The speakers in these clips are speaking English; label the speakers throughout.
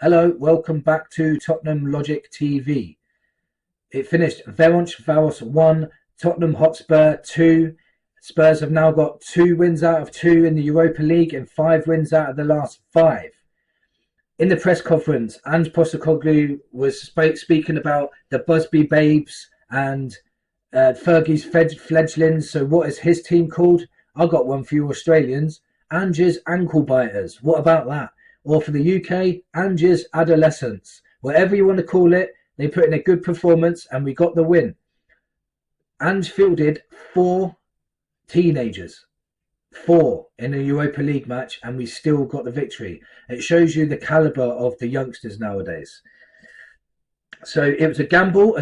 Speaker 1: Hello, welcome back to Tottenham Logic TV. It finished Ferencvaros 1, Tottenham Hotspur 2. Spurs have now got 2 wins out of 2 in the Europa League and 5 wins out of the last 5. In the press conference, Ange was speaking about the Busby Babes and Fergie's fledglings. So what is his team called? I got one for you Australians. Ange's Ankle Biters. What about that? Or for the UK, Ange's Adolescents. Whatever you want to call it, they put in a good performance and we got the win. Ange fielded 4 teenagers. 4 in a Europa League match, and we still got the victory. It shows you the caliber of the youngsters nowadays. So it was a gamble,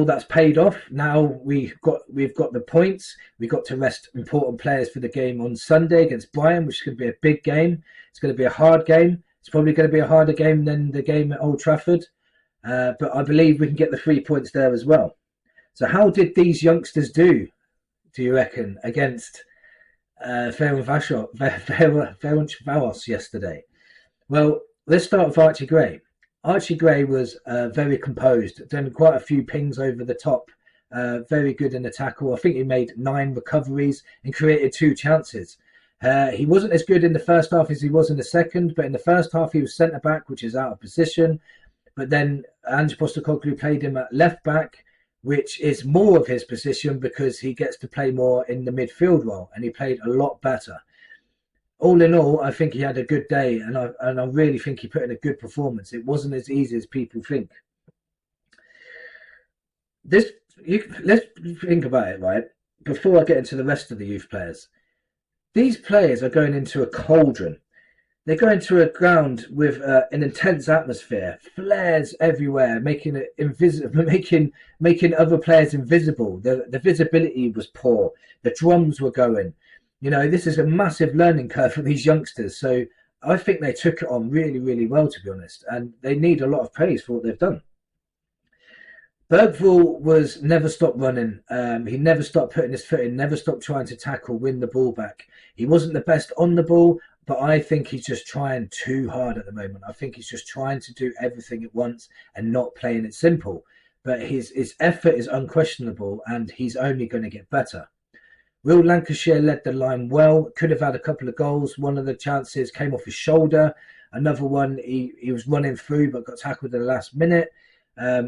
Speaker 1: that's paid off. Now we've got the points. We got to rest important players for the game on Sunday against Brighton, which is going to be a big game. It's going to be a hard game. It's probably going to be a harder game than the game at Old Trafford, but I believe we can get the 3 points there as well. So how did these youngsters do you reckon, against Ferencvaros yesterday? Well, let's start with Archie Gray. Archie Gray was very composed, done quite a few pings over the top, very good in the tackle. I think he made 9 recoveries and created 2 chances. He wasn't as good in the first half as he was in the second, but in the first half he was centre back, which is out of position. But then Ange Postecoglou played him at left back, which is more of his position because he gets to play more in the midfield role, and he played a lot better. All in all, I think he had a good day, and I really think he put in a good performance. It wasn't as easy as people think. Let's think about it, right? Before I get into the rest of the youth players, these players are going into a cauldron. They're going to a ground with an intense atmosphere, flares everywhere, making it invisible, making other players invisible. The visibility was poor. The drums were going. You know, this is a massive learning curve for these youngsters. So I think they took it on really, really well, to be honest, and they need a lot of praise for what they've done. Bergvall was never stopped running. He never stopped putting his foot in, never stopped trying to tackle, win the ball back. He wasn't the best on the ball, but I think he's just trying too hard at the moment. I think he's just trying to do everything at once and not playing it simple. But his effort is unquestionable, and he's only going to get better. Will Lancashire led the line well, could have had a couple of goals. One of the chances came off his shoulder. Another one, he was running through but got tackled at the last minute.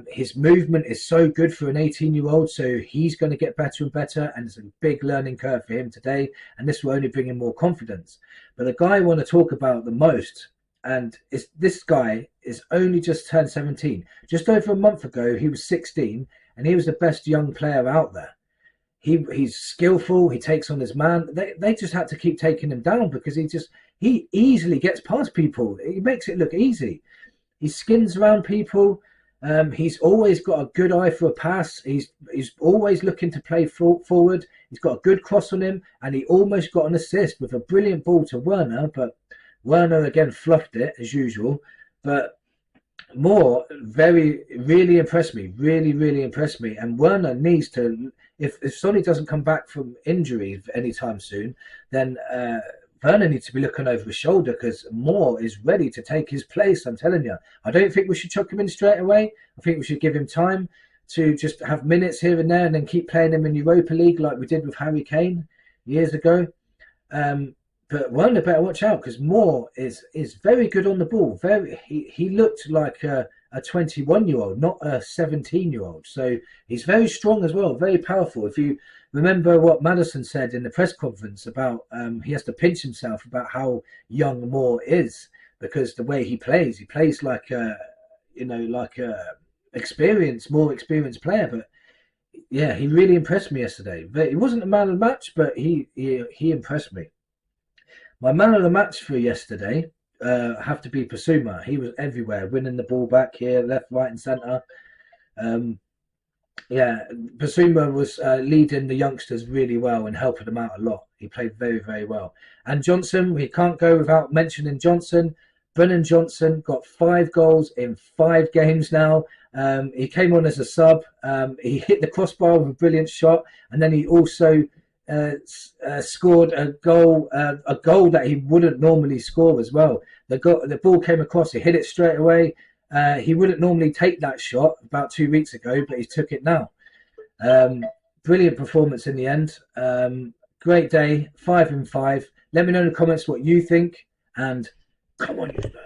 Speaker 1: His movement is so good for an 18-year-old, so he's going to get better and better, and it's a big learning curve for him today, and this will only bring him more confidence. But the guy I want to talk about the most, and this guy is only just turned 17. Just over a month ago, he was 16, and he was the best young player out there. He's skillful. He takes on his man. They just had to keep taking him down because he easily gets past people. He makes it look easy. He skins around people. He's always got a good eye for a pass. He's always looking to play forward. He's got a good cross on him, and he almost got an assist with a brilliant ball to Werner, but Werner again fluffed it as usual. But Moore really impressed me. Really impressed me. And Werner needs to, if Sonny doesn't come back from injury anytime soon, then Werner needs to be looking over his shoulder because Moore is ready to take his place. I'm telling you. I don't think we should chuck him in straight away. I think we should give him time to just have minutes here and there and then keep playing him in Europa League like we did with Harry Kane years ago. But Werner better watch out because Moore is very good on the ball. He looked like a 21-year-old, not a 17-year-old. So he's very strong as well, very powerful. If you remember what Maddison said in the press conference about he has to pinch himself about how young Moore is because the way he plays like a more experienced player. But yeah, he really impressed me yesterday. But he wasn't a man of the match, but he impressed me. My man of the match for yesterday have to be Pasuma. He was everywhere, winning the ball back here, left, right, and centre. Pasuma was leading the youngsters really well and helping them out a lot. He played very, very well. And Johnson, we can't go without mentioning Johnson. Brennan Johnson got 5 goals in 5 games now. He came on as a sub. He hit the crossbar with a brilliant shot, and then he also scored a goal that he wouldn't normally score as well. The ball came across, he hit it straight away. He wouldn't normally take that shot about 2 weeks ago, but he took it now. Brilliant performance in the end. Great day, 5-5. Let me know in the comments what you think, and come on, you Spurs.